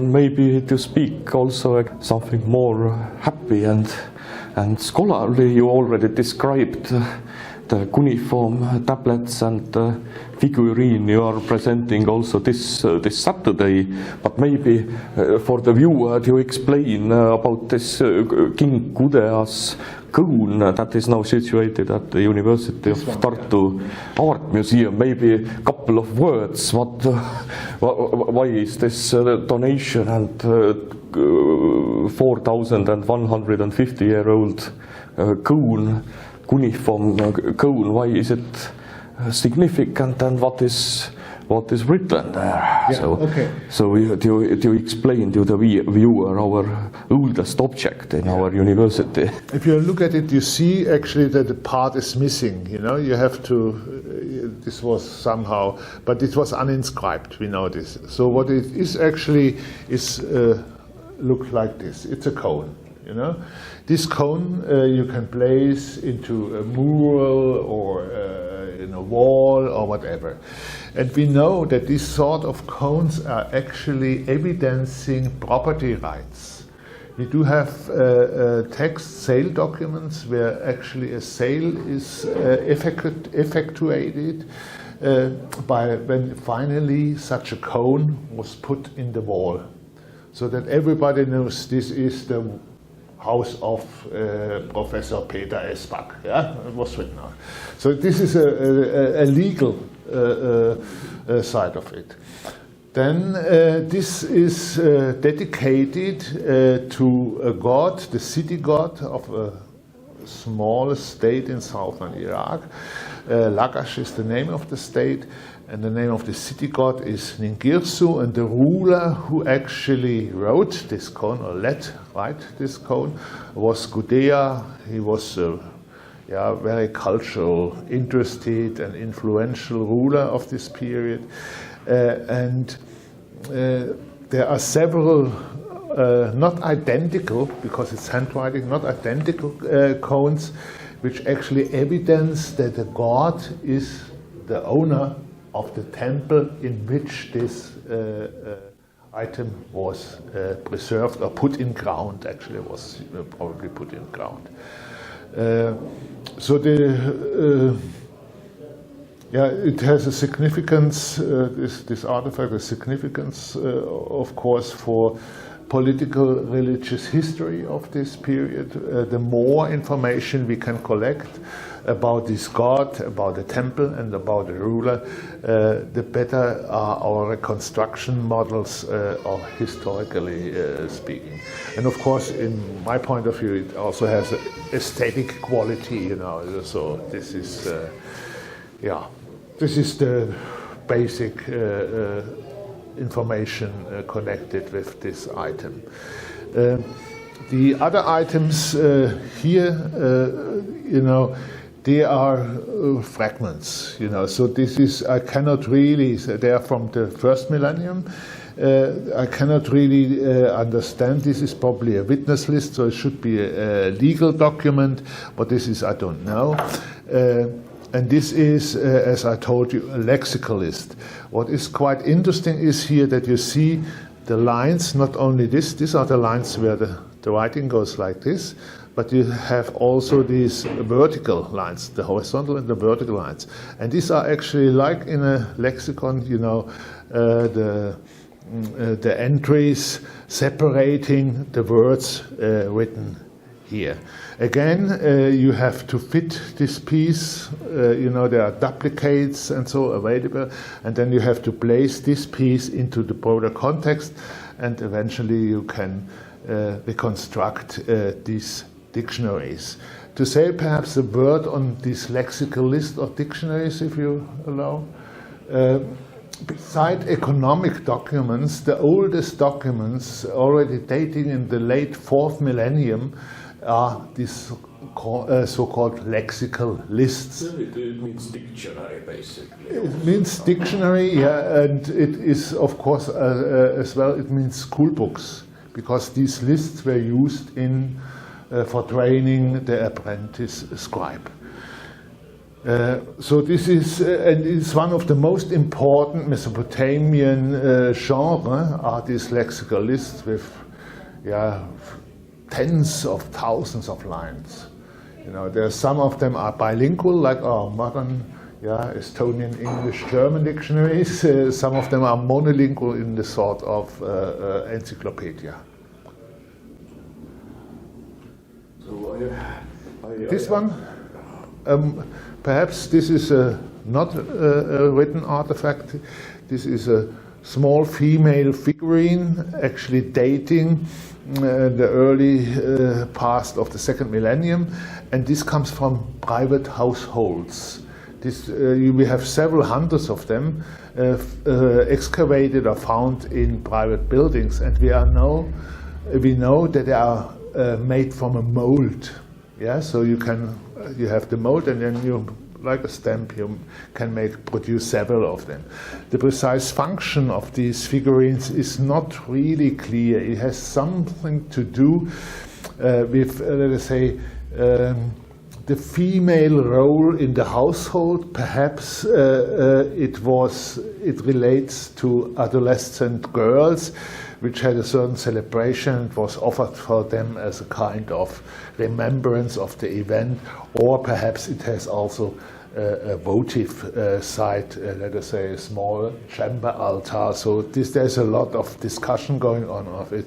Maybe to speak also something more happy and scholarly, you already described the cuneiform tablets and figurine you are presenting also this Saturday, but maybe for the viewer to explain about this King Kudeas cone that is now situated at the University of Tartu Art Museum. Maybe a couple of words, why is this donation and 4,150-year-old cuneiform cone, why is it significant, and what is written there? Yeah, so to explain to the viewer our oldest object in our university. If you look at it, you see actually that the part is missing. You have to. This was somehow, but it was uninscribed. We know this. So what it is actually is look like this. It's a cone. This cone you can place into a mural or in a wall or whatever. And we know that these sort of cones are actually evidencing property rights. We do have text sale documents where actually a sale is effectuated when finally such a cone was put in the wall, so that everybody knows this is the house of Professor Peter Esbach. Yeah, it was written out. So this is a legal side of it. Then this is dedicated to a god, the city god of a small state in southern Iraq. Lagash is the name of the state, and the name of the city god is Ningirsu, and the ruler who actually wrote this cone, or let write this cone, was Gudea. He was very cultural, interested and influential ruler of this period. And there are several, not identical, because it's handwriting, not identical cones, which actually evidence that the god is the owner of the temple in which this item was preserved or put in ground. Actually, it was probably put in ground. So it has a significance. This artifact has significance, of course, for political, religious history of this period. The more information we can collect about this god, about the temple, and about the ruler, the better are our reconstruction models, or historically speaking. And of course, in my point of view, it also has an aesthetic quality. So this is, this is the basic information connected with this item. The other items here, they are fragments. So this is, I cannot really, they are from the first millennium. I cannot really understand. This is probably a witness list, so it should be a legal document, but this is, I don't know. And this is, as I told you, a lexical list. What is quite interesting is here that you see the lines, not only these are the lines where the writing goes like this, but you have also these vertical lines, the horizontal and the vertical lines. And these are actually, like in a lexicon, the entries separating the words written here. Again, you have to fit this piece, there are duplicates and so available, and then you have to place this piece into the broader context, and eventually you can reconstruct these dictionaries. To say perhaps a word on this lexical list of dictionaries, if you allow. Beside economic documents, the oldest documents, already dating in the late 4th millennium, are these so-called lexical lists. It means dictionary, basically. It means dictionary, yeah, and it is, of course, as well, it means school books, because these lists were used for training the apprentice scribe. So this is, and it's one of the most important Mesopotamian genre, are these lexical lists with, tens of thousands of lines. You know, there are some of them are bilingual, like our modern, Estonian, English, German dictionaries. Some of them are monolingual in the sort of encyclopedia. So this one, perhaps this is not a written artifact. This is a small female figurine, actually dating the early past of the second millennium, and this comes from private households. This, we have several hundreds of them excavated or found in private buildings, and we know that they are made from a mold. Yeah, so you have the mold, and then you, like a stamp, you can produce several of them. The precise function of these figurines is not really clear. It has something to do with, let us say, the female role in the household. Perhaps it relates to adolescent girls, which had a certain celebration. It was offered for them as a kind of remembrance of the event, or perhaps it has also a votive side, let us say a small chamber altar. So there's a lot of discussion going on of it.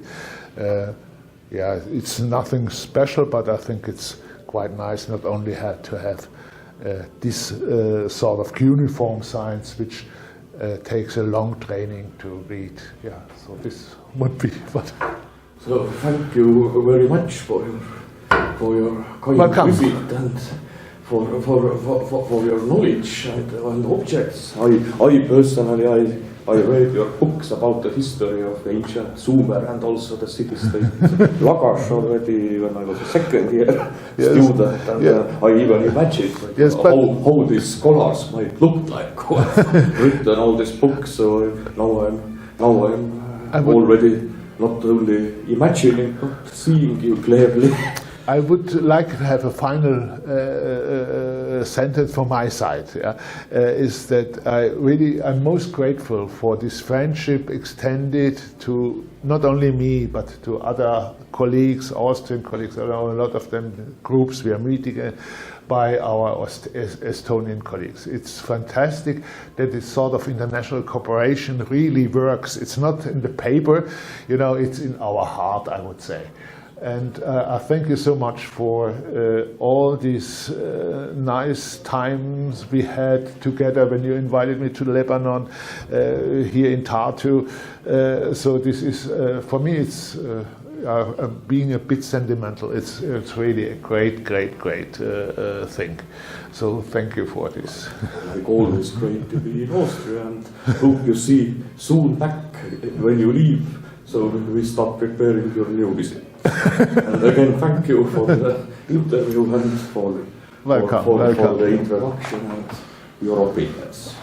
It's nothing special, but I think it's quite nice not only to have this sort of cuneiform science, which takes a long training to read. Yeah, so this would be what. So thank you very much for your kind visit and for your knowledge and objects. I personally I read your books about the history of the ancient Sumer and also the city-state Lagash already when I was a second year student, and I even imagined how these scholars might look like who have written all these books. So now I'm already not only imagining but seeing you clearly. I would like to have a final sentence from my side, is that I'm most grateful for this friendship extended to not only me, but to other colleagues, Austrian colleagues, a lot of them, groups we are meeting, by our Estonian colleagues. It's fantastic that this sort of international cooperation really works. It's not in the paper, it's in our heart, I would say. And I thank you so much for all these nice times we had together when you invited me to Lebanon, here in Tartu. So this is, for me, it's being a bit sentimental. It's really a great thing. So thank you for this. Like always, great to be in Austria, and hope you see soon back when you leave. So we start preparing your new visit. And again, thank you for the interview and for the introduction and your opinions.